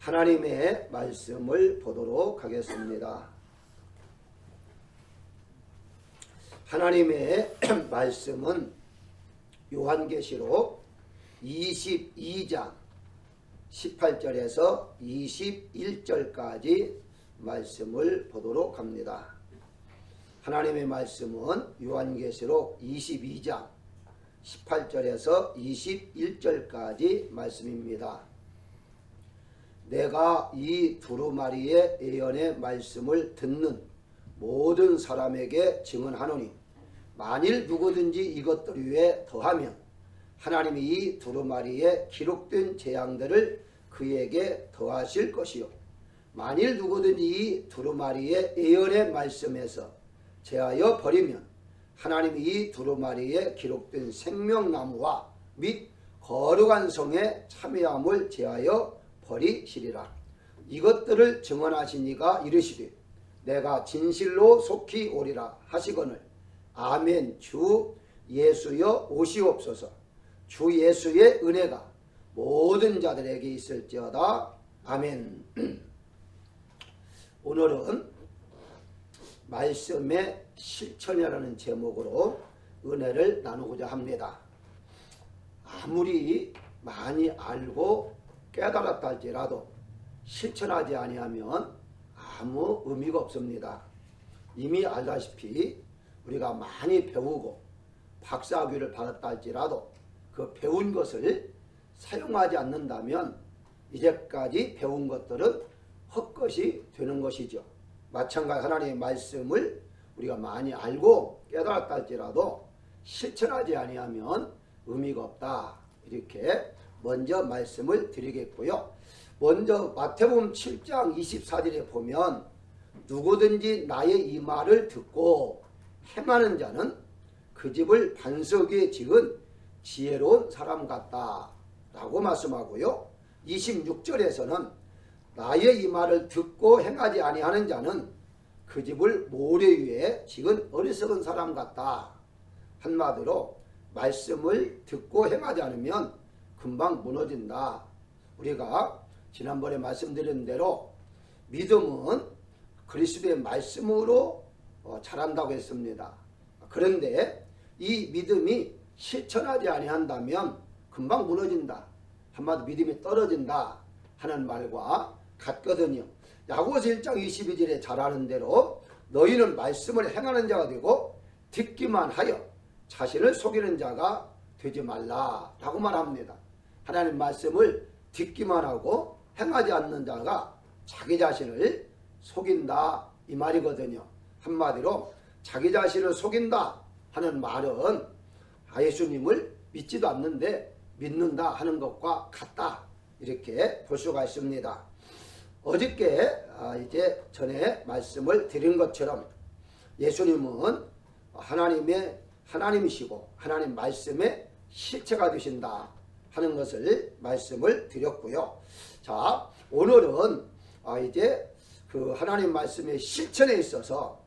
하나님의 말씀을 보도록 하겠습니다. 하나님의 말씀은 요한계시록 22장 18절에서 21절까지 말씀을 보도록 합니다. 하나님의 말씀은 요한계시록 22장 18절에서 21절까지 말씀입니다. 내가 이 두루마리의 예언의 말씀을 듣는 모든 사람에게 증언하노니 만일 누구든지 이것들 위에 더하면 하나님이 이 두루마리에 기록된 재앙들을 그에게 더하실 것이요 만일 누구든지 이 두루마리의 예언의 말씀에서 제하여 버리면 하나님이 이 두루마리에 기록된 생명나무와 및 거룩한 성에 참여함을 제하여 버리시리라. 이것들을 증언하시니가 이르시되 내가 진실로 속히 오리라 하시거늘 아멘. 주 예수여 오시옵소서. 주 예수의 은혜가 모든 자들에게 있을지어다. 아멘. 오늘은 말씀의 실천이라는 제목으로 은혜를 나누고자 합니다. 아무리 많이 알고 깨달았다 할지라도 실천하지 아니하면 아무 의미가 없습니다. 이미 알다시피 우리가 많이 배우고 박사학위를 받았다 할지라도 그 배운 것을 사용하지 않는다면 이제까지 배운 것들은 헛것이 되는 것이죠. 마찬가지 하나님의 말씀을 우리가 많이 알고 깨달았다 할지라도 실천하지 아니하면 의미가 없다. 이렇게 먼저 말씀을 드리겠고요. 먼저 마태복음 7장 24절에 보면 누구든지 나의 이 말을 듣고 행하는 자는 그 집을 반석 위에 지은 지혜로운 사람 같다 라고 말씀하고요. 26절에서는 나의 이 말을 듣고 행하지 아니하는 자는 그 집을 모래 위에 지은 어리석은 사람 같다. 한마디로 말씀을 듣고 행하지 않으면 금방 무너진다. 우리가 지난번에 말씀드린 대로 믿음은 그리스도의 말씀으로 자란다고 했습니다. 그런데 이 믿음이 실천하지 아니한다면 금방 무너진다. 한마디로 믿음이 떨어진다 하는 말과 같거든요. 야고보서 1장 22절에 잘 아는 대로 너희는 말씀을 행하는 자가 되고 듣기만 하여 자신을 속이는 자가 되지 말라 라고 말합니다. 하나님 말씀을 듣기만 하고 행하지 않는 자가 자기 자신을 속인다 이 말이거든요. 한마디로 자기 자신을 속인다 하는 말은 예수님을 믿지도 않는데 믿는다 하는 것과 같다 이렇게 볼 수가 있습니다. 어저께 이제 전에 말씀을 드린 것처럼 예수님은 하나님이시고 하나님 말씀의 실체가 되신다 하는 것을 말씀을 드렸고요. 자, 오늘은 이제 그 하나님 말씀의 실천에 있어서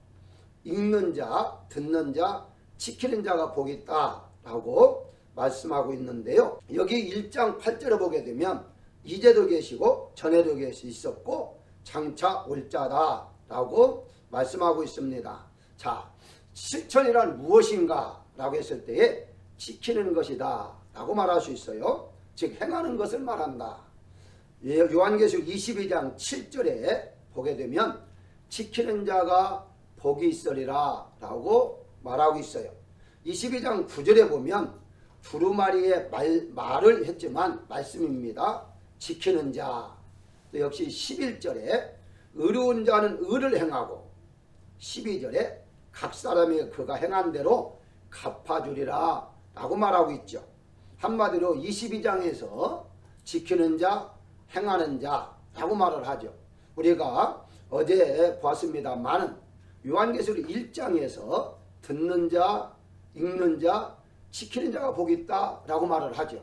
읽는 자, 듣는 자, 지키는 자가 복이 있다 라고 말씀하고 있는데요. 여기 1장 8절에 보게 되면 이제도 계시고 전에도 있었고 장차 올 자다 라고 말씀하고 있습니다. 자, 실천이란 무엇인가 라고 했을 때에 지키는 것이다 라고 말할 수 있어요. 즉 행하는 것을 말한다. 요한계시록 22장 7절에 보게 되면 지키는 자가 복이 있으리라 라고 말하고 있어요. 22장 9절에 보면 두루마리의 말을 했지만 말씀입니다. 지키는 자. 또 역시 11절에 의로운 자는 의를 행하고 12절에 각 사람이 그가 행한 대로 갚아주리라 라고 말하고 있죠. 한마디로 22장에서 지키는 자, 행하는 자 라고 말을 하죠. 우리가 어제 보았습니다마는 요한계시록 1장에서 듣는 자, 읽는 자, 지키는 자가 복이 있다 라고 말을 하죠.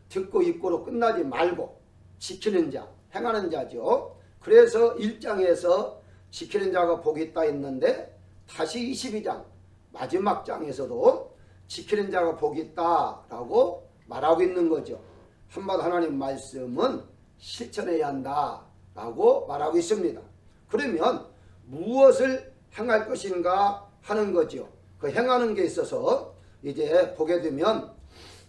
듣고 읽고로 끝나지 말고 지키는 자, 행하는 자죠. 그래서 1장에서 지키는 자가 복이 있다 했는데 다시 22장 마지막 장에서도 지키는 자가 복이 있다 라고 말하고 있는 거죠. 한마디로 하나님 말씀은 실천해야 한다 라고 말하고 있습니다. 그러면 무엇을 행할 것인가 하는 거죠. 그 행하는 게 있어서 이제 보게 되면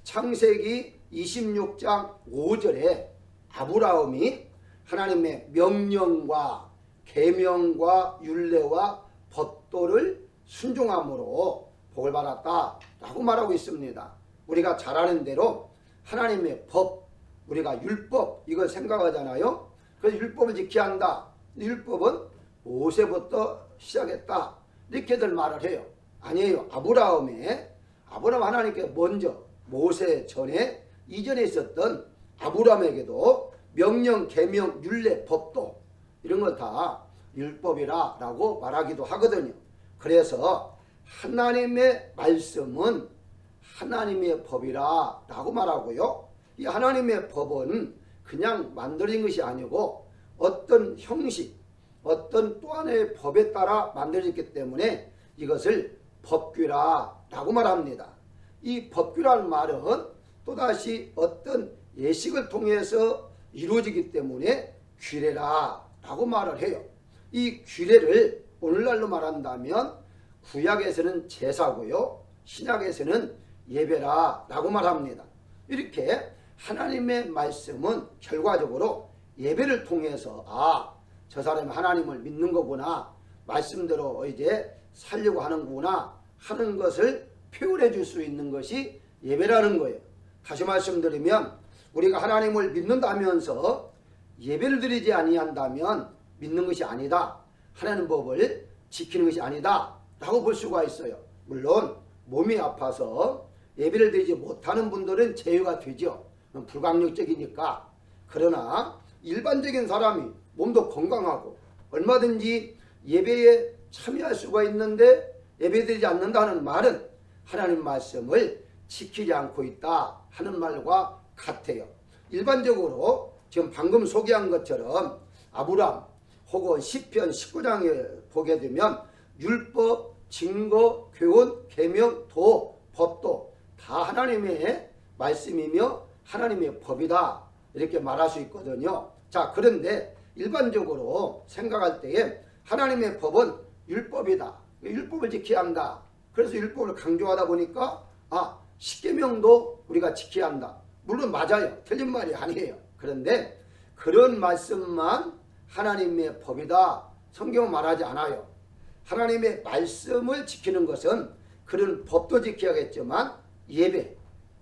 창세기 26장 5절에 아브라함이 하나님의 명령과 계명과 율례와 법도를 순종함으로 복을 받았다라고 말하고 있습니다. 우리가 잘 아는 대로 하나님의 법, 우리가 율법 이걸 생각하잖아요. 그래서 율법을 지켜야 한다. 율법은 모세부터 시작했다. 이렇게들 말을 해요. 아니에요. 아브라함 하나님께 먼저 모세 전에 이전에 있었던 아브라함에게도 명령, 계명, 율례, 법도 이런 거 다 율법이라 라고 말하기도 하거든요. 그래서 하나님의 말씀은 하나님의 법이라 라고 말하고요. 이 하나님의 법은 그냥 만들어진 것이 아니고 어떤 형식, 어떤 또 하나의 법에 따라 만들어졌기 때문에 이것을 법규라 라고 말합니다. 이 법규라는 말은 또다시 어떤 예식을 통해서 이루어지기 때문에 규례라 라고 말을 해요. 이 규례를 오늘날로 말한다면 구약에서는 제사고요. 신약에서는 예배라 라고 말합니다. 이렇게 하나님의 말씀은 결과적으로 예배를 통해서 저 사람이 하나님을 믿는 거구나, 말씀대로 이제 살려고 하는구나 하는 것을 표현해 줄 수 있는 것이 예배라는 거예요. 다시 말씀드리면 우리가 하나님을 믿는다면서 예배를 드리지 아니한다면 믿는 것이 아니다. 하나님 법을 지키는 것이 아니다 라고 볼 수가 있어요. 물론 몸이 아파서 예배를 드리지 못하는 분들은 제외가 되죠. 불강력적이니까. 그러나 일반적인 사람이 몸도 건강하고 얼마든지 예배에 참여할 수가 있는데 예배드리지 않는다는 말은 하나님 말씀을 지키지 않고 있다 하는 말과 같아요. 일반적으로 지금 방금 소개한 것처럼 아브라함 혹은 시편 19장에 보게 되면 율법, 증거, 교훈, 계명, 도, 법도 다 하나님의 말씀이며 하나님의 법이다 이렇게 말할 수 있거든요. 자, 그런데 일반적으로 생각할 때에 하나님의 법은 율법이다. 율법을 지켜야 한다. 그래서 율법을 강조하다 보니까 십계명도 우리가 지켜야 한다. 물론 맞아요. 틀린 말이 아니에요. 그런데 그런 말씀만 하나님의 법이다. 성경은 말하지 않아요. 하나님의 말씀을 지키는 것은 그런 법도 지켜야겠지만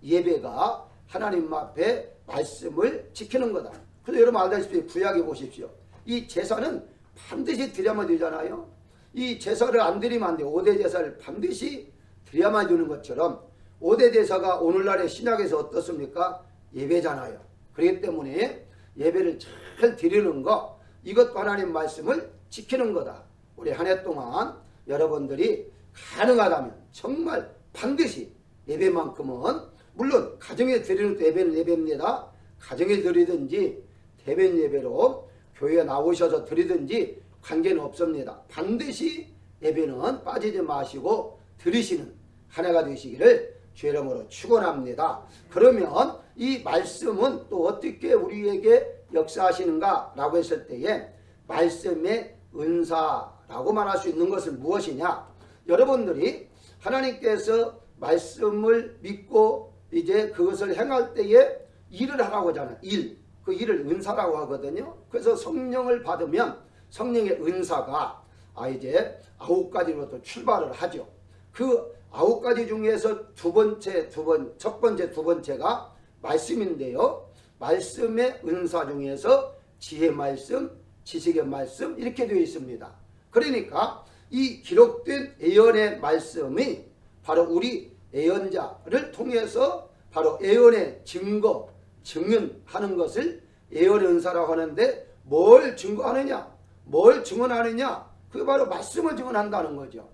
예배가 하나님 앞에 말씀을 지키는 거다. 그래서 여러분 알다시피 구약에 보십시오. 이 제사는 반드시 드려야만 되잖아요. 이 제사를 안 드리면 안 돼요. 5대 제사를 반드시 드려야만 되는 것처럼 5대 제사가 오늘날의 신약에서 어떻습니까? 예배잖아요. 그렇기 때문에 예배를 잘 드리는 거, 이것도 하나님 말씀을 지키는 거다. 우리 한 해 동안 여러분들이 가능하다면 정말 반드시 예배만큼은, 물론 가정에 드리는 예배는 예배입니다. 가정에 드리든지 대면 예배로 교회에 나오셔서 드리든지 관계는 없습니다. 반드시 예배는 빠지지 마시고 드리시는 한 해가 되시기를 주의 이름으로 축원합니다. 그러면 이 말씀은 또 어떻게 우리에게 역사하시는가 라고 했을 때에 말씀의 은사라고 말할 수 있는 것은 무엇이냐? 여러분들이 하나님께서 말씀을 믿고 이제 그것을 행할 때에 일을 하라고 하잖아요. 그 일을 은사라고 하거든요. 그래서 성령을 받으면 성령의 은사가 이제 9가지로 또 출발을 하죠. 그 9가지 중에서 두 번째가 말씀인데요. 말씀의 은사 중에서 지혜 말씀, 지식의 말씀 이렇게 되어 있습니다. 그러니까 이 기록된 예언의 말씀이 바로 우리 예언자를 통해서 바로 예언의 증거, 증언하는 것을 예언의 은사라고 하는데, 뭘 증거하느냐? 뭘 증언하느냐? 그게 바로 말씀을 증언한다는 거죠.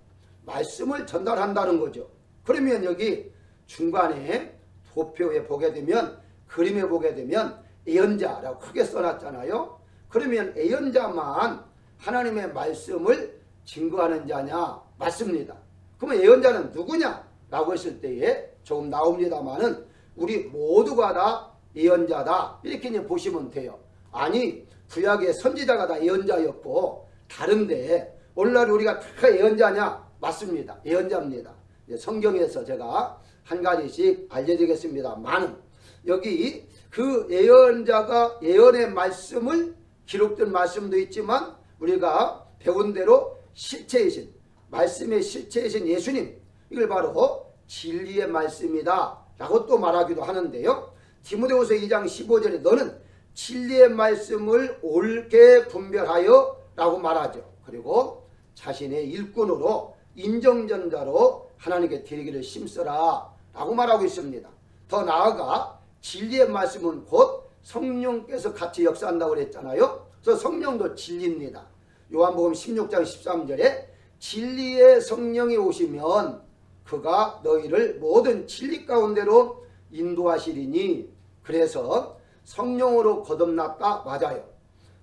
말씀을 전달한다는 거죠. 그러면 여기 중간에 도표에 보게 되면, 그림에 보게 되면 예언자라고 크게 써놨잖아요. 그러면 예언자만 하나님의 말씀을 증거하는 자냐? 맞습니다. 그러면 예언자는 누구냐? 라고 했을 때에 조금 나옵니다만은 우리 모두가 다 예언자다 이렇게 이제 보시면 돼요. 아니 구약의 선지자가 다 예언자였고 다른데 오늘날 우리가 다 예언자냐? 맞습니다. 예언자입니다. 성경에서 제가 한 가지씩 알려드리겠습니다만 여기 그 예언자가 예언의 말씀을 기록된 말씀도 있지만 우리가 배운 대로 실체이신 말씀의 실체이신 예수님 이걸 바로 진리의 말씀이다 라고 또 말하기도 하는데요. 디모데후서 2장 15절에 너는 진리의 말씀을 옳게 분별하여 라고 말하죠. 그리고 자신의 일꾼으로 인정전자로 하나님께 드리기를 힘써라 라고 말하고 있습니다. 더 나아가 진리의 말씀은 곧 성령께서 같이 역사한다고 그랬잖아요. 그래서 성령도 진리입니다. 요한복음 16장 13절에 진리의 성령이 오시면 그가 너희를 모든 진리 가운데로 인도하시리니 그래서 성령으로 거듭났다 맞아요.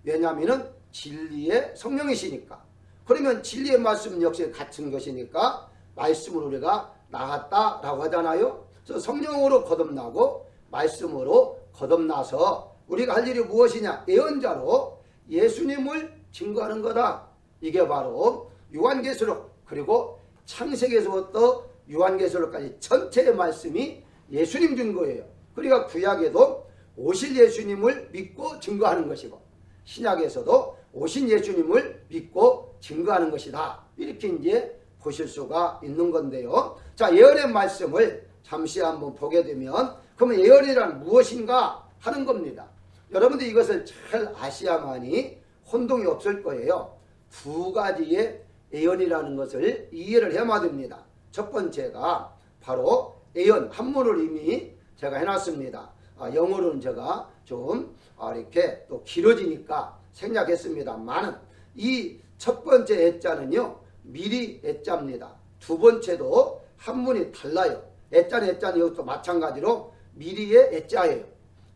왜냐하면 진리의 성령이시니까. 그러면 진리의 말씀 역시 같은 것이니까 말씀으로 우리가 나갔다라고 하잖아요. 그래서 성령으로 거듭나고 말씀으로 거듭나서 우리가 할 일이 무엇이냐? 예언자로 예수님을 증거하는 거다. 이게 바로 요한계시록 그리고 창세기에서부터 요한계시록까지 전체의 말씀이 예수님 증거예요. 그러니까 구약에도 오실 예수님을 믿고 증거하는 것이고 신약에서도 오신 예수님을 믿고 증거하는 것이다. 이렇게 이제 보실 수가 있는 건데요. 자, 예언의 말씀을 잠시 한번 보게 되면 그러면 예언이란 무엇인가 하는 겁니다. 여러분들 이것을 잘 아셔야만이 혼동이 없을 거예요. 두 가지의 예언이라는 것을 이해를 해야 됩니다. 첫 번째가 바로 예언 한문을 이미 제가 해놨습니다. 영어로는 제가 좀 이렇게 또 길어지니까 생략했습니다만 이 첫 번째 애자는요 미리 애자입니다. 두 번째도 한문이 달라요. 애자는 이것도 마찬가지로 미리의 애자예요.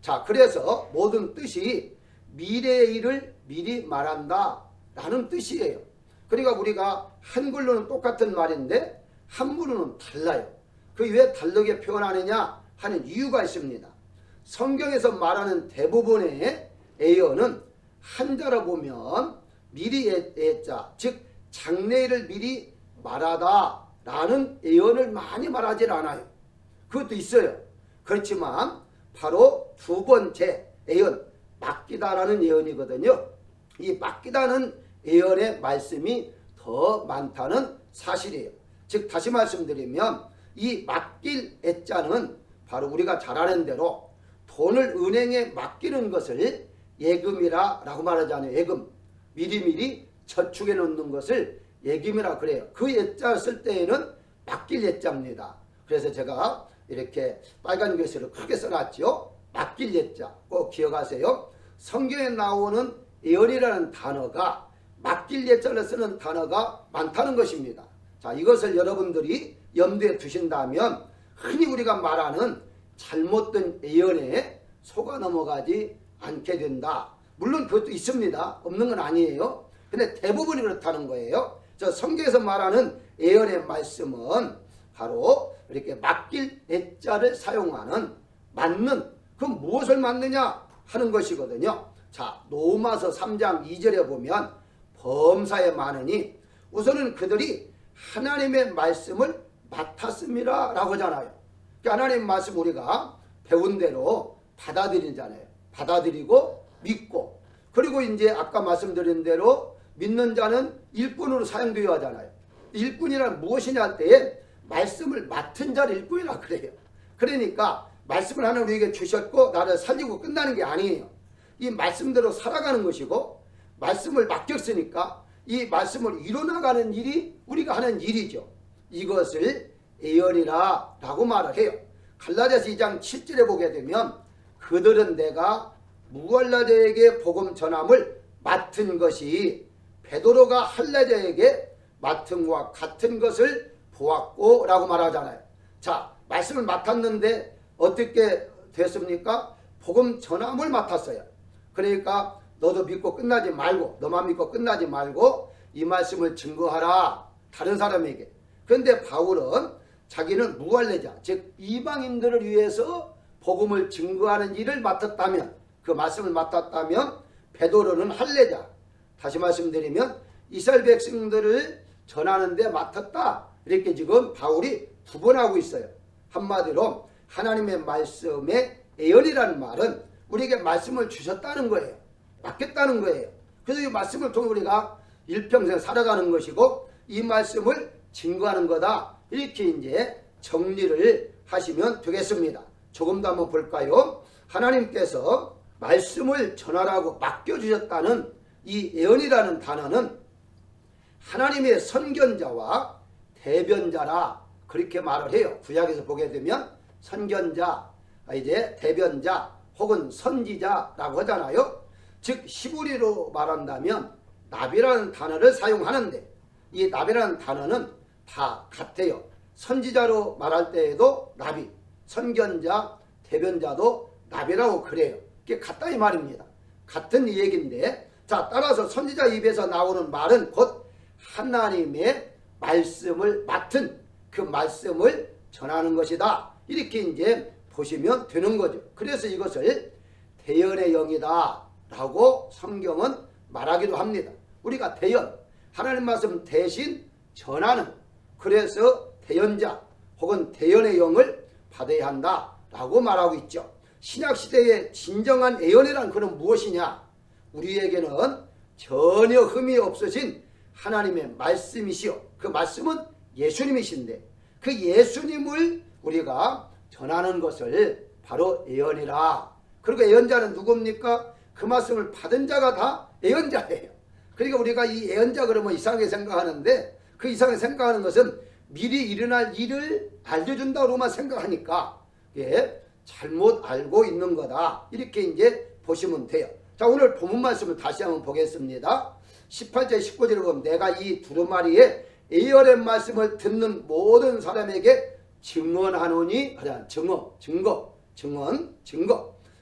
자, 그래서 모든 뜻이 미래의 일을 미리 말한다 라는 뜻이에요. 그러니까 우리가 한글로는 똑같은 말인데 한문으로는 달라요. 그 왜 다르게 표현하느냐 하는 이유가 있습니다. 성경에서 말하는 대부분의 예언은 한자로 보면 미리 애자 즉 장래일을 미리 말하다 라는 예언을 많이 말하지 않아요. 그것도 있어요. 그렇지만 바로 두 번째 예언 맡기다라는 예언이거든요. 이 맡기다는 예언의 말씀이 더 많다는 사실이에요. 즉 다시 말씀드리면 이 맡길 애자는 바로 우리가 잘 아는 대로 돈을 은행에 맡기는 것을 예금이라고 말하잖아요. 예금. 미리미리 저축해 놓는 것을 예금이라 그래요. 그 예자 쓸 때에는 맡길 예자입니다. 그래서 제가 이렇게 빨간 글씨로 크게 써놨죠. 맡길 예자 꼭 기억하세요. 성경에 나오는 예언이라는 단어가 맡길 예자를 쓰는 단어가 많다는 것입니다. 자, 이것을 여러분들이 염두에 두신다면 흔히 우리가 말하는 잘못된 예언에 속아 넘어가지 않게 된다. 물론 그것도 있습니다. 없는 건 아니에요. 근데 대부분이 그렇다는 거예요. 저 성경에서 말하는 예언의 말씀은 바로 이렇게 맡길 애자를 사용하는 맞는 그 무엇을 맞느냐 하는 것이거든요. 자, 로마서 3장 2절에 보면 범사에 많으니 우선은 그들이 하나님의 말씀을 맡았습니다 라고 하잖아요. 그러니까 하나님의 말씀 우리가 배운 대로 받아들이잖아요. 받아들이고 믿고 그리고 이제 아까 말씀드린 대로 믿는 자는 일꾼으로 사용되어야 하잖아요. 일꾼이란 무엇이냐 할 때에 말씀을 맡은 자를 일꾼이라 그래요. 그러니까 말씀을 하나님 우리에게 주셨고 나를 살리고 끝나는 게 아니에요. 이 말씀대로 살아가는 것이고 말씀을 맡겼으니까 이 말씀을 이뤄나가는 일이 우리가 하는 일이죠. 이것을 예언이라 라고 말을 해요. 갈라디아서 2장 7절에 보게 되면 그들은 내가 무할라자에게 복음 전함을 맡은 것이 베드로가 할라자에게 맡은 것과 같은 것을 보았고 라고 말하잖아요. 자, 말씀을 맡았는데 어떻게 됐습니까? 복음 전함을 맡았어요. 그러니까 너도 믿고 끝나지 말고 너만 믿고 끝나지 말고 이 말씀을 증거하라 다른 사람에게. 그런데 바울은 자기는 무할례자 즉 이방인들을 위해서 복음을 증거하는 일을 맡았다면 그 말씀을 맡았다면 베드로는 할례자. 다시 말씀드리면 이스라엘 백성들을 전하는 데 맡았다. 이렇게 지금 바울이 두 번 하고 있어요. 한마디로 하나님의 말씀의 예언이라는 말은 우리에게 말씀을 주셨다는 거예요. 맡겼다는 거예요. 그래서 이 말씀을 통해 우리가 일평생 살아가는 것이고 이 말씀을 증거하는 거다. 이렇게 이제 정리를 하시면 되겠습니다. 조금 더 한번 볼까요? 하나님께서 말씀을 전하라고 맡겨주셨다는 이 예언이라는 단어는 하나님의 선견자와 대변자라 그렇게 말을 해요. 구약에서 보게 되면 선견자, 이제 대변자 혹은 선지자라고 하잖아요. 즉 히브리로 말한다면 나비라는 단어를 사용하는데 이 나비라는 단어는 다 같아요. 선지자로 말할 때에도 나비, 선견자, 대변자도 나비라고 그래요. 이게 같다 이 말입니다. 같은 이 얘기인데, 자, 따라서 선지자 입에서 나오는 말은 곧 하나님의 말씀을 맡은 그 말씀을 전하는 것이다. 이렇게 이제 보시면 되는 거죠. 그래서 이것을 대언의 영이다 라고 성경은 말하기도 합니다. 우리가 대언, 하나님 말씀 대신 전하는, 그래서 대언자 혹은 대언의 영을 받아야 한다 라고 말하고 있죠. 신약시대의 진정한 예언이란 그는 무엇이냐? 우리에게는 전혀 흠이 없으신 하나님의 말씀이시요, 그 말씀은 예수님이신데 그 예수님을 우리가 전하는 것을 바로 예언이라. 그리고 예언자는 누굽니까? 그 말씀을 받은 자가 다 예언자예요. 그러니까 우리가 이 예언자 그러면 이상하게 생각하는데, 그 이상하게 생각하는 것은 미리 일어날 일을 알려준다고만 생각하니까 예, 잘못 알고 있는 거다. 이렇게 이제 보시면 돼요. 자, 오늘 본문 말씀을 다시 한번 보겠습니다. 18절 19절을 보면 내가 이 두루마리에 예언의 말씀을 듣는 모든 사람에게 증언하노니, 증거.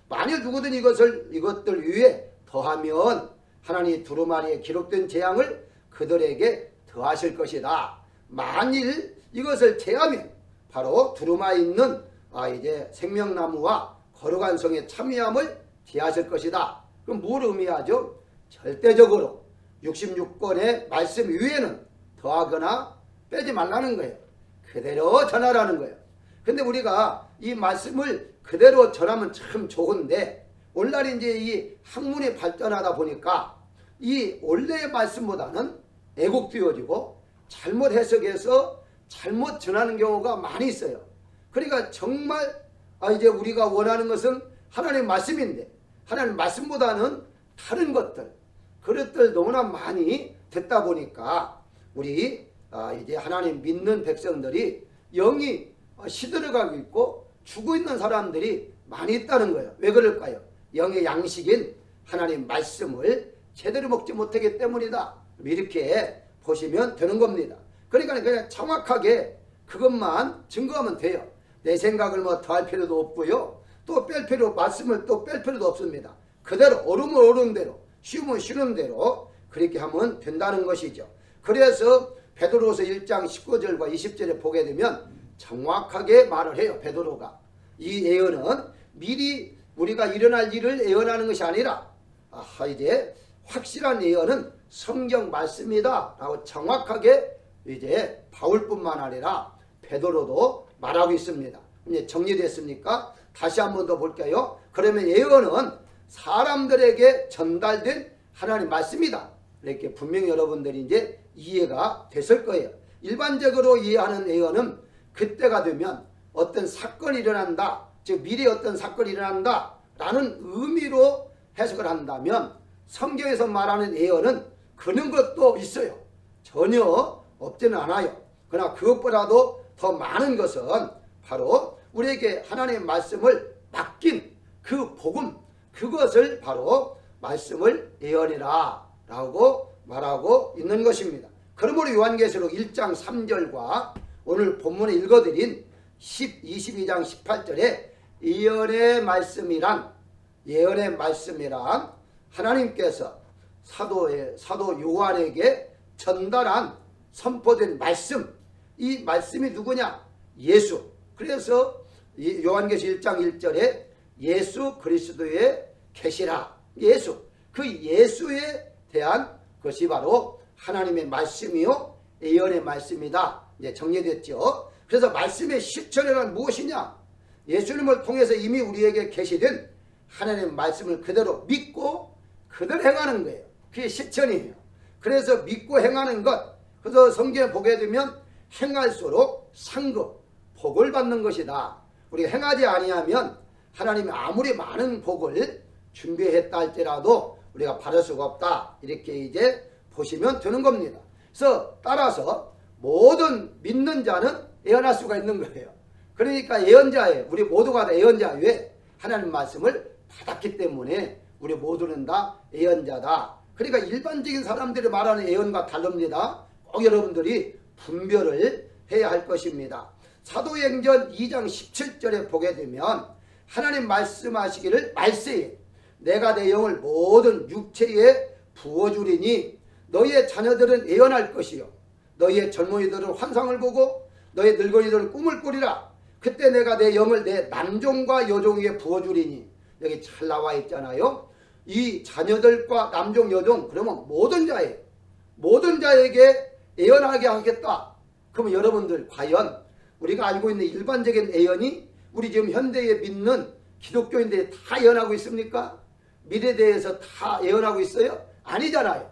만일 누구든 이것들 위에 더하면 하나님 두루마리에 기록된 재앙을 그들에게 더하실 것이다. 만일 이것을 제하면 바로 두루마에 있는 이제 생명나무와 거룩한 성의 참여함을 제하실 것이다. 그럼 뭘 의미하죠? 절대적으로 66권의 말씀 위에는 더하거나 빼지 말라는 거예요. 그대로 전하라는 거예요. 근데 우리가 이 말씀을 그대로 전하면 참 좋은데, 오늘날 이제 이 학문이 발전하다 보니까 이 원래의 말씀보다는 애곡되어지고 잘못 해석해서 잘못 전하는 경우가 많이 있어요. 그러니까 정말 이제 우리가 원하는 것은 하나님의 말씀인데 하나님 말씀보다는 다른 그것들 너무나 많이 듣다 보니까 우리 이제 하나님 믿는 백성들이 영이 시들어가고 있고 죽어 있는 사람들이 많이 있다는 거예요. 왜 그럴까요? 영의 양식인 하나님 말씀을 제대로 먹지 못하기 때문이다. 이렇게 보시면 되는 겁니다. 그러니까 그냥 정확하게 그것만 증거하면 돼요. 내 생각을 뭐 더할 필요도 없고요. 또 말씀을 또 뺄 필요도 없습니다. 그대로 옳으면 옳은 대로, 쉬우면 쉬는 대로 그렇게 하면 된다는 것이죠. 그래서 베드로서 1장 19절과 20절에 보게 되면 정확하게 말을 해요. 베드로가 이 예언은 미리 우리가 일어날 일을 예언하는 것이 아니라 이제 확실한 예언은 성경 말씀이다 라고 정확하게 이제 바울뿐만 아니라 베드로도 말하고 있습니다. 이제 정리됐습니까? 다시 한 번 더 볼게요. 그러면 예언은 사람들에게 전달된 하나님 말씀이다. 이렇게 분명히 여러분들이 이제 이해가 됐을 거예요. 일반적으로 이해하는 예언은 그때가 되면 어떤 사건이 일어난다, 즉 미리 어떤 사건이 일어난다 라는 의미로 해석을 한다면, 성경에서 말하는 예언은 그런 것도 있어요. 전혀 없지는 않아요. 그러나 그것보다도 더 많은 것은 바로 우리에게 하나님의 말씀을 맡긴 그 복음, 그것을 바로 말씀을 예언이라 라고 말하고 있는 것입니다. 그러므로 요한계시록 1장 3절과 오늘 본문에 읽어드린 22장 18절에 예언의 말씀이란 하나님께서 사도 요한에게 전달한 선포된 말씀, 이 말씀이 누구냐? 예수. 그래서 요한계시 1장 1절에 예수 그리스도의 계시라, 예수, 그 예수에 대한 것이 바로 하나님의 말씀이요 예언의 말씀이다. 이제 정리됐죠. 그래서 말씀의 실천이란 무엇이냐? 예수님을 통해서 이미 우리에게 계시된 하나님의 말씀을 그대로 믿고 그대로 행하는 거예요. 그게 실천이에요. 그래서 믿고 행하는 것, 그래서 성경에 보게 되면 행할수록 상급, 복을 받는 것이다. 우리가 행하지 아니하면 하나님이 아무리 많은 복을 준비했다 할지라도 우리가 받을 수가 없다. 이렇게 이제 보시면 되는 겁니다. 그래서 따라서 모든 믿는 자는 예언할 수가 있는 거예요. 그러니까 예언자예요. 우리 모두가 다 예언자. 왜? 하나님 말씀을 받았기 때문에 우리 모두는 다 예언자다. 그러니까 일반적인 사람들이 말하는 예언과 다릅니다. 꼭 여러분들이 분별을 해야 할 것입니다. 사도행전 2장 17절에 보게 되면 하나님 말씀하시기를 말세에 내가 내 영을 모든 육체에 부어주리니 너희의 자녀들은 예언할 것이요 너희의 젊은이들은 환상을 보고 너희 늙은이들은 꿈을 꾸리라. 그때 내가 내 영을 내 남종과 여종에게 부어주리니 여기 잘 나와 있잖아요. 이 자녀들과 남종 여종 그러면 모든 자에게 예언하게 하겠다. 그러면 여러분들 과연 우리가 알고 있는 일반적인 예언이 우리 지금 현대에 믿는 기독교인들이 다 예언하고 있습니까? 미래에 대해서 다 예언하고 있어요? 아니잖아요.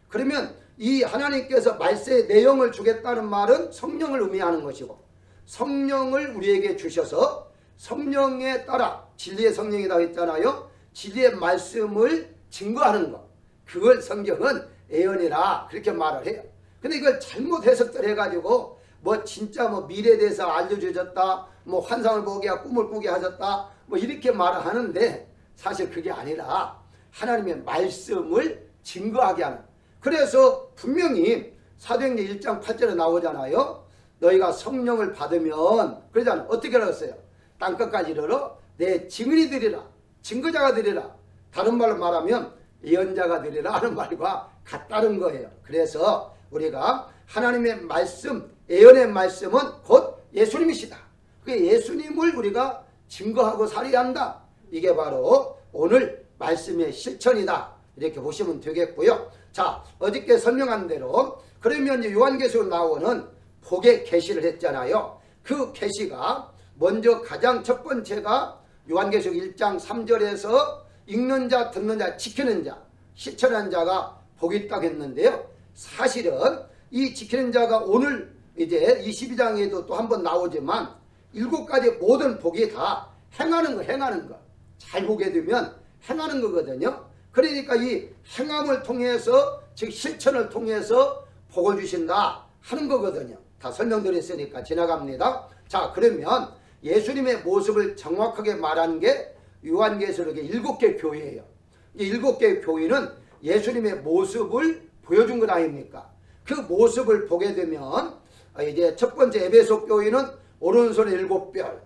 그러면 이 하나님께서 말세에 내 영을 주겠다는 말은 성령을 의미하는 것이고 성령을 우리에게 주셔서 성령에 따라 진리의 성령이라고 했잖아요. 진리의 말씀을 증거하는 것. 그걸 성경은 예언이라 그렇게 말을 해요. 근데 이걸 잘못 해석을 해가지고 뭐 진짜 뭐 미래에 대해서 알려주셨다. 뭐 환상을 보게 하고 꿈을 꾸게 하셨다. 뭐 이렇게 말을 하는데 사실 그게 아니라 하나님의 말씀을 증거하게 하는. 그래서 분명히 사도행전 1장 8절에 나오잖아요. 너희가 성령을 받으면 그러잖아요. 어떻게 하랬어요? 땅끝까지 이르러 내 증인이 되리라. 증거자가 되리라. 다른 말로 말하면 예언자가 되리라 하는 말과 같다는 거예요. 그래서 우리가 하나님의 말씀, 예언의 말씀은 곧 예수님이시다. 그 예수님을 우리가 증거하고 살아야 한다. 이게 바로 오늘 말씀의 실천이다. 이렇게 보시면 되겠고요. 자, 어저께 설명한 대로 그러면 이제 요한계시록 나오는 복의 계시를 했잖아요. 그 계시가 먼저 가장 첫 번째가 요한계시록 1장 3절에서 읽는 자, 듣는 자, 지키는 자, 실천하는 자가 복이 있다고 했는데요. 사실은 이 지키는 자가 오늘 이제 22장에도 또 한 번 나오지만 7가지 모든 복이 다 행하는 거. 잘 보게 되면 행하는 거거든요. 그러니까 이 행함을 통해서 즉 실천을 통해서 복을 주신다 하는 거거든요. 다 설명드렸으니까 지나갑니다. 자, 그러면 예수님의 모습을 정확하게 말한 게 요한계시록의 7개 교회예요. 이 7개 교회는 예수님의 모습을 보여준 것 아닙니까? 그 모습을 보게 되면 이제 첫 번째 에베소 교회는 오른손에 7별,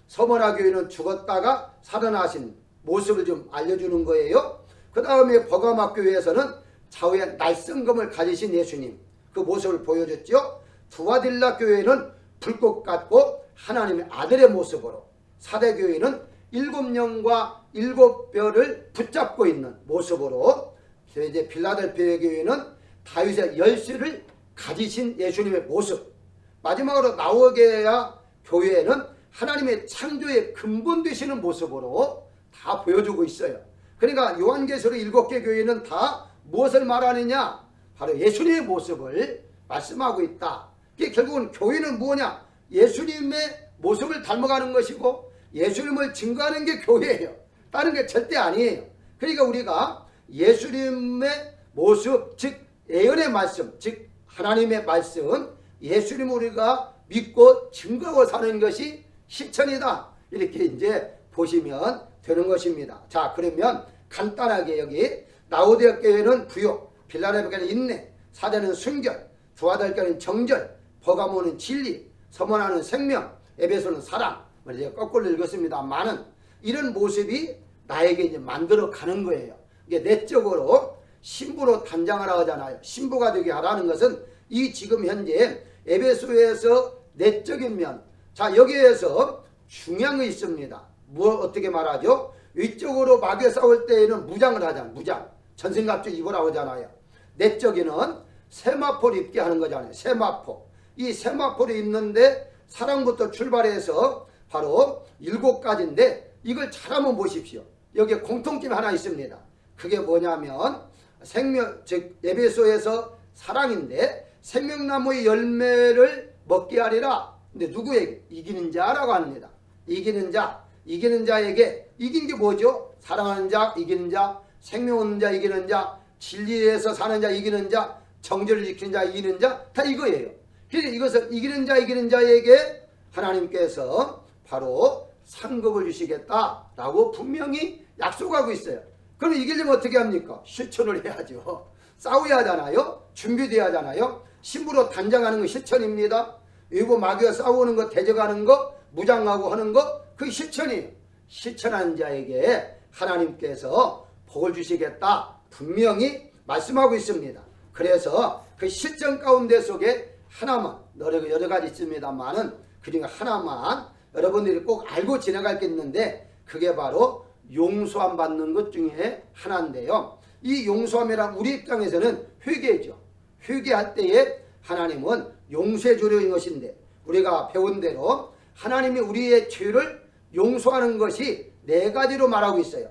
서머나 교회는 죽었다가 살아나신 모습을 좀 알려주는 거예요. 그 다음에 버가마 교회에서는 좌우에 날성검을 가지신 예수님 그 모습을 보여줬죠. 두아딜라 교회는 불꽃 같고 하나님의 아들의 모습으로, 사대교회는 7영과 7별을 붙잡고 있는 모습으로, 이제 빌라델피아 교회는 다윗의 열쇠를 가지신 예수님의 모습, 마지막으로 라오디게아 교회는 하나님의 창조의 근본 되시는 모습으로 다 보여주고 있어요. 그러니까 요한계시록 7개 교회는 다 무엇을 말하느냐? 바로 예수님의 모습을 말씀하고 있다. 그게 결국은 교회는 뭐냐? 예수님의 모습을 닮아가는 것이고 예수님을 증거하는 게 교회예요. 다른 게 절대 아니에요. 그러니까 우리가 예수님의 모습, 즉 예언의 말씀, 즉 하나님의 말씀, 예수님을 우리가 믿고 증거하고 사는 것이 실천이다. 이렇게 이제 보시면 되는 것입니다. 자, 그러면 간단하게 여기 라오디게아 교회는 부요, 빌라델피아는 인내, 사대는 순결, 두아딜라는 정절, 버가모는 진리, 서머나는 생명, 에베소는 사랑. 이제 거꾸로 읽었습니다만은 이런 모습이 나에게 이제 만들어 가는 거예요. 이게 내적으로 신부로 단장하라 하잖아요. 신부가 되게 하라는 것은 이 지금 현재 에베소에서 내적인 면, 자 여기에서 중요한 거 있습니다. 뭐 어떻게 말하죠? 위쪽으로 마귀에 싸울 때에는 무장을 하잖아요. 무장. 전생갑주 입으라고 하잖아요. 내적에는 세마포를 입게 하는 거잖아요. 세마포. 이 세마포를 입는데 사랑부터 출발해서 바로 7가지인데 이걸 잘한번 보십시오. 여기에 공통점이 하나 있습니다. 그게 뭐냐면 생명, 즉 에베소에서 사랑인데 생명나무의 열매를 먹게 하리라. 근데 누구에게? 이기는 자라고 합니다. 이기는 자. 이기는 자에게 이긴 게 뭐죠? 사랑하는 자, 이기는 자, 생명 얻는 자, 이기는 자, 진리에서 사는 자, 이기는 자, 정죄를 지키는 자, 이기는 자, 다 이거예요. 그래서 이것을 이기는 자에게 하나님께서 바로 상급을 주시겠다라고 분명히 약속하고 있어요. 그럼 이기려면 어떻게 합니까? 실천을 해야죠. 싸워야 하잖아요. 준비돼야 하잖아요. 신부로 단장하는 거 실천입니다. 일부 마귀와 싸우는 거, 대적하는 거, 무장하고 하는 거, 그게 실천이에요. 실천한 자에게 하나님께서 복을 주시겠다 분명히 말씀하고 있습니다. 그래서 그 실천 가운데 속에 하나만, 여러 가지 있습니다만은 그중에 하나만 여러분들이 꼭 알고 지나갈 게 있는데 그게 바로 용서함 받는 것 중에 하나인데요. 이 용서함이란 우리 입장에서는 회개죠. 회개할 때에 하나님은 용서해 주려는 것인데 우리가 배운 대로 하나님이 우리의 죄를 용서하는 것이 4가지로 말하고 있어요.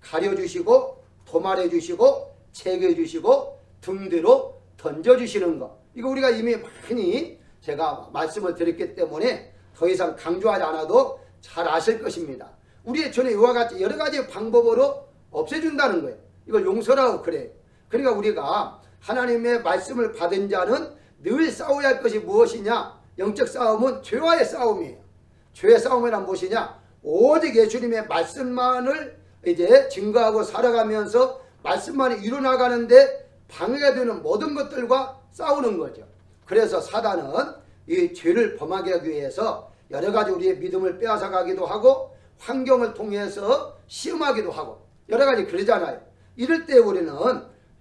가려주시고 도말해주시고 제거해주시고 등대로 던져주시는 것. 이거 우리가 이미 많이 제가 말씀을 드렸기 때문에 더 이상 강조하지 않아도 잘 아실 것입니다. 우리의 죄는 이와 같이 여러 가지 방법으로 없애준다는 거예요. 이걸 용서라고 그래요. 그러니까 우리가 하나님의 말씀을 받은 자는 늘 싸워야 할 것이 무엇이냐? 영적 싸움은 죄와의 싸움이에요. 죄의 싸움이란 무엇이냐? 오직 예수님의 말씀만을 이제 증거하고 살아가면서 말씀만이 이루어나가는데 방해가 되는 모든 것들과 싸우는 거죠. 그래서 사단은 이 죄를 범하게 하기 위해서 여러 가지 우리의 믿음을 빼앗아 가기도 하고 환경을 통해서 시험하기도 하고 여러 가지 그러잖아요. 이럴 때 우리는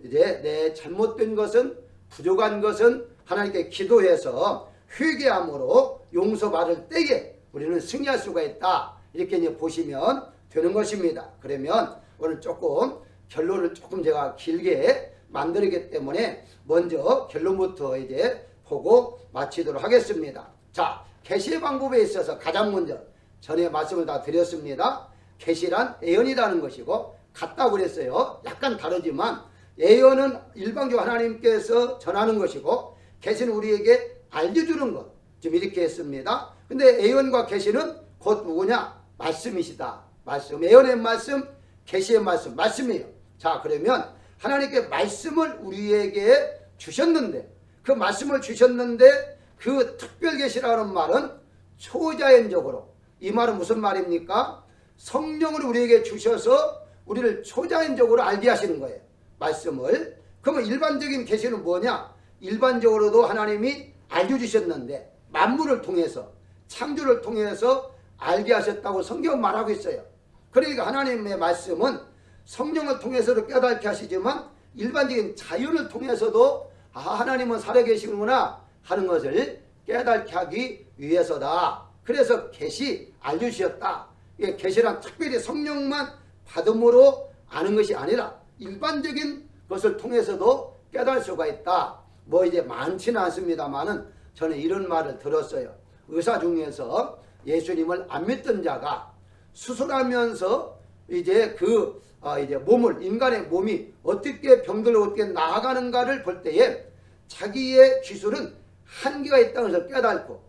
이제 내 잘못된 것은 부족한 것은 하나님께 기도해서 회개함으로 용서받을 때에 우리는 승리할 수가 있다. 이렇게 이제 보시면 되는 것입니다. 그러면 오늘 조금 결론을 조금 제가 길게 만들기 때문에 먼저 결론부터 이제 보고 마치도록 하겠습니다. 자, 계시의 방법에 있어서 가장 먼저 전에 말씀을 다 드렸습니다. 계시란 예언이라는 것이고 같다고 그랬어요. 약간 다르지만 예언은 일방적으로 하나님께서 전하는 것이고 계시는 우리에게 알려주는 것. 좀 이렇게 했습니다. 근데 예언과 계시는 곧 누구냐? 말씀이시다. 말씀. 예언의 말씀, 계시의 말씀. 말씀이에요. 자, 그러면 하나님께 말씀을 우리에게 주셨는데 그 말씀을 주셨는데 그 특별 계시라는 말은 초자연적으로 이 말은 무슨 말입니까? 성령을 우리에게 주셔서 우리를 초자연적으로 알게 하시는 거예요. 말씀을. 그러면 일반적인 계시는 뭐냐? 일반적으로도 하나님이 알려주셨는데 만물을 통해서 창조를 통해서 알게 하셨다고 성경 말하고 있어요. 그러니까 하나님의 말씀은 성령을 통해서도 깨닫게 하시지만 일반적인 자연을 통해서도 하나님은 살아계시구나 하는 것을 깨닫게 하기 위해서다. 그래서 계시 알려주셨다. 이게 계시란 특별히 성령만 받음으로 아는 것이 아니라 일반적인 것을 통해서도 깨달을 수가 있다. 뭐 이제 많지는 않습니다만은 저는 이런 말을 들었어요. 의사 중에서 예수님을 안 믿던 자가 수술하면서 이제 이제 몸을 인간의 몸이 어떻게 병들고 어떻게 나아가는가를 볼 때에 자기의 기술은 한계가 있다는 것을 깨닫고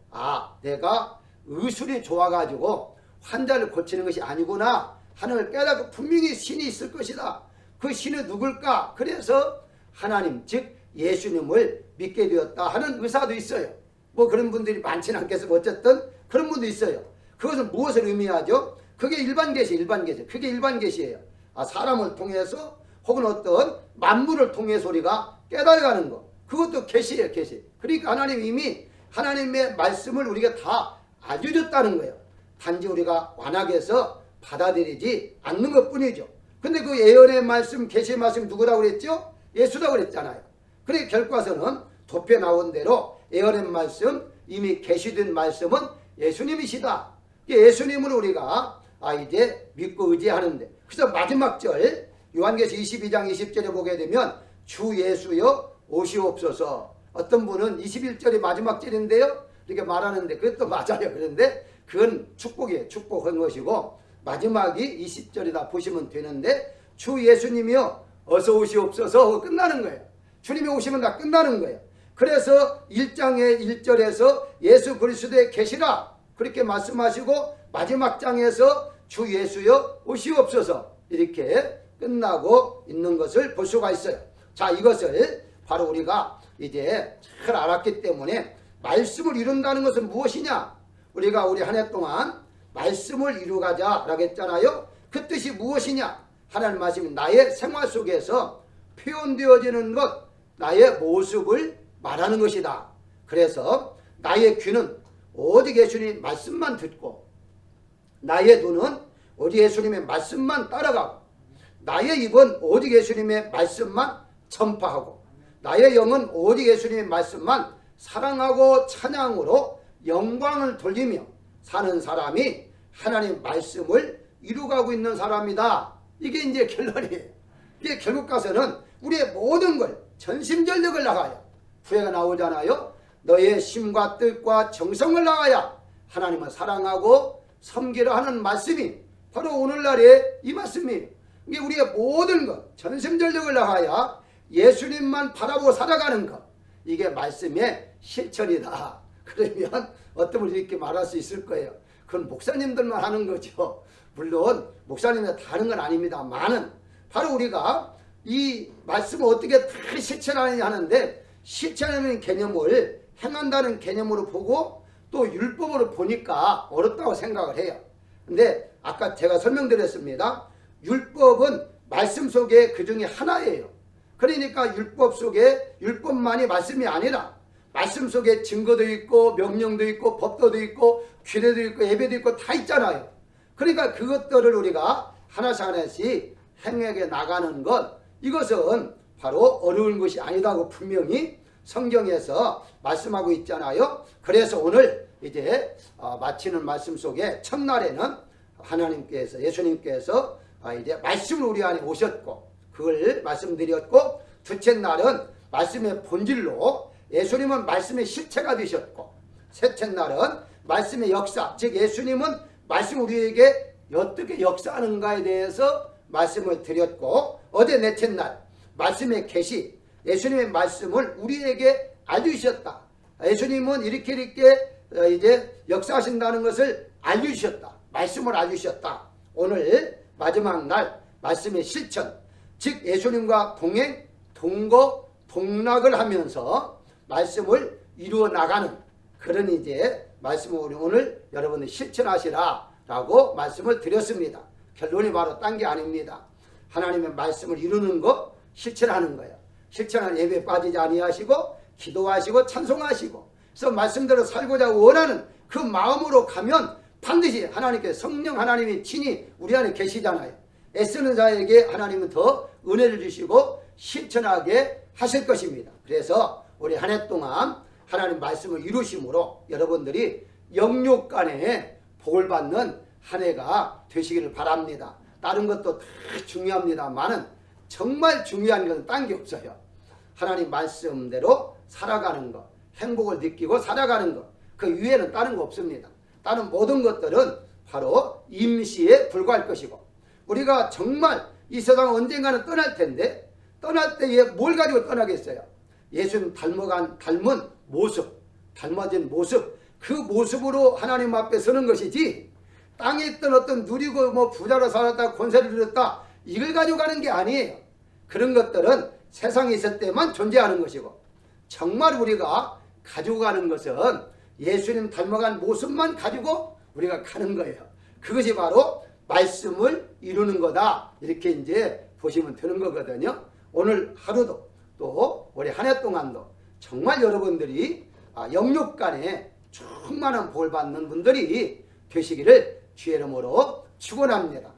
내가 의술이 좋아가지고 환자를 고치는 것이 아니구나 하는 걸 깨닫고 분명히 신이 있을 것이다. 그 신은 누굴까? 그래서 하나님 즉 예수님을 믿게 되었다 하는 의사도 있어요. 뭐 그런 분들이 많지는 않겠지만 어쨌든 그런 분도 있어요. 그것은 무엇을 의미하죠? 그게 일반 계시, 일반 계시. 그게 일반 계시예요. 사람을 통해서 혹은 어떤 만물을 통해서 우리가 깨달아가는 것. 그것도 계시예요, 계시. 그러니까 하나님 이미 하나님의 말씀을 우리가 다 알려줬다는 거예요. 단지 우리가 완악해서 받아들이지 않는 것 뿐이죠. 근데 그 예언의 말씀, 계시의 말씀 누구라고 그랬죠? 예수라고 그랬잖아요. 그러니까 결과서는 도표에 나온 대로 예언의 말씀, 이미 계시된 말씀은 예수님이시다. 예수님을 우리가 이제 믿고 의지하는데 그래서 마지막 절 요한계시 22장 20절에 보게 되면 주 예수여 오시옵소서. 어떤 분은 21절이 마지막 절인데요 이렇게 말하는데 그것도 맞아요. 그런데 그건 축복이에요. 축복한 것이고 마지막이 20절이다 보시면 되는데 주 예수님이여 어서 오시옵소서 하고 끝나는 거예요. 주님이 오시면 다 끝나는 거예요. 그래서 1장의 1절에서 예수 그리스도의 계시라 그렇게 말씀하시고 마지막 장에서 주 예수여 오시옵소서 이렇게 끝나고 있는 것을 볼 수가 있어요. 자, 이것을 바로 우리가 이제 잘 알았기 때문에 말씀을 이룬다는 것은 무엇이냐? 우리가 우리 한 해 동안 말씀을 이루가자 라고 했잖아요. 그 뜻이 무엇이냐? 하나님 말씀이 나의 생활 속에서 표현되어지는 것, 나의 모습을 말하는 것이다. 그래서 나의 귀는 오직 예수님 말씀만 듣고 나의 눈은 오직 예수님의 말씀만 따라가고 나의 입은 오직 예수님의 말씀만 전파하고 나의 영은 오직 예수님의 말씀만 사랑하고 찬양으로 영광을 돌리며 사는 사람이 하나님 말씀을 이루가고 있는 사람이다. 이게 이제 결론이에요. 이게 결국 가서는 우리의 모든 걸 전심전력을 나가야 후회가 나오잖아요. 너의 심과 뜻과 정성을 나가야 하나님을 사랑하고 섬기려 하는 말씀이 바로 오늘날의 이 말씀이에요. 이게 우리의 모든 것 전심전력을 나가야 예수님만 바라보고 살아가는 것 이게 말씀의 실천이다. 그러면 어떤 분이 이렇게 말할 수 있을 거예요. 그건 목사님들만 하는 거죠. 물론 목사님이 다 하는 건 아닙니다만은 바로 우리가 이 말씀을 어떻게 다 실천하느냐 하는데 실천하는 개념을 행한다는 개념으로 보고 또 율법으로 보니까 어렵다고 생각을 해요. 근데 아까 제가 설명드렸습니다. 율법은 말씀 속에 그 중에 하나예요. 그러니까 율법 속에 율법만이 말씀이 아니라 말씀 속에 증거도 있고 명령도 있고 법도도 있고 규례도 있고 예배도 있고 다 있잖아요. 그러니까 그것들을 우리가 하나씩 하나씩 행하게 나가는 것 이것은 바로 어려운 것이 아니다고 분명히 성경에서 말씀하고 있잖아요. 그래서 오늘 이제 마치는 말씀 속에 첫날에는 하나님께서 예수님께서 이제 말씀을 우리 안에 오셨고 그걸 말씀드렸고 둘째 날은 말씀의 본질로 예수님은 말씀의 실체가 되셨고 셋째 날은 말씀의 역사 즉 예수님은 말씀 우리에게 어떻게 역사하는가에 대해서 말씀을 드렸고 어제 넷째 날 말씀의 계시 예수님의 말씀을 우리에게 알려주셨다. 예수님은 이렇게 이제 역사하신다는 것을 알려주셨다. 말씀을 알려주셨다. 오늘 마지막 날 말씀의 실천 즉 예수님과 동행, 동거, 동락을 하면서 말씀을 이루어 나가는 그런 이제 말씀을 우리 오늘 여러분들 실천하시라 라고 말씀을 드렸습니다. 결론이 바로 딴 게 아닙니다. 하나님의 말씀을 이루는 거 실천하는 거예요. 실천한 예배에 빠지지 아니하시고 기도하시고 찬송하시고 그래서 말씀대로 살고자 원하는 그 마음으로 가면 반드시 하나님께 성령 하나님이 친히 우리 안에 계시잖아요. 애쓰는 자에게 하나님은 더 은혜를 주시고 실천하게 하실 것입니다. 그래서 우리 한 해 동안 하나님 말씀을 이루심으로 여러분들이 영육간에 복을 받는 한 해가 되시기를 바랍니다. 다른 것도 다 중요합니다만은 정말 중요한 것은 딴 게 없어요. 하나님 말씀대로 살아가는 것, 행복을 느끼고 살아가는 것, 그 위에는 다른 거 없습니다. 다른 모든 것들은 바로 임시에 불과할 것이고 우리가 정말 이 세상 언젠가는 떠날 텐데 떠날 때에 뭘 가지고 떠나겠어요? 예수님 닮은 모습, 닮아진 모습 그 모습으로 하나님 앞에 서는 것이지 땅에 있던 어떤 누리고 뭐 부자로 살았다 권세를 누렸다 이걸 가지고 가는 게 아니에요. 그런 것들은 세상에 있을 때만 존재하는 것이고 정말 우리가 가지고 가는 것은 예수님 닮아간 모습만 가지고 우리가 가는 거예요. 그것이 바로 말씀을 이루는 거다. 이렇게 이제 보시면 되는 거거든요. 오늘 하루도 또 우리 한 해 동안도 정말 여러분들이 영육간에 충만한 복을 받는 분들이 되시기를 주의 이름으로 축원합니다.